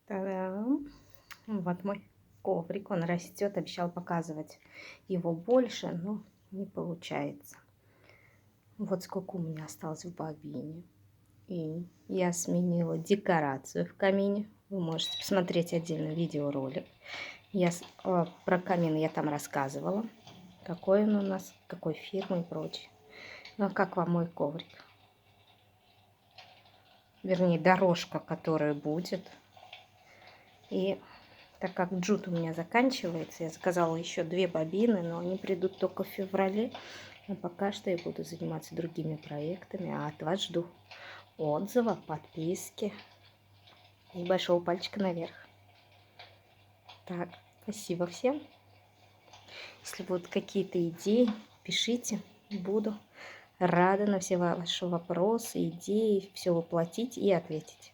Та-дам! Вот мой коврик, он растет, обещал показывать его больше, но не получается. Вот сколько у меня осталось в бобине. И я сменила декорацию в камине. Вы можете посмотреть отдельно видеоролик. Про камин я там рассказывала, какой он у нас, какой фирмы и прочее. Ну а как вам мой коврик? Вернее, дорожка, которая будет. И так как джут у меня заканчивается, я заказала еще 2 бобины, но они придут только в феврале. Но пока что я буду заниматься другими проектами, а от вас жду отзыва, подписки и большого пальчика наверх. Так, спасибо всем. Если будут какие-то идеи, пишите, буду рада на все ваши вопросы, идеи, все воплотить и ответить.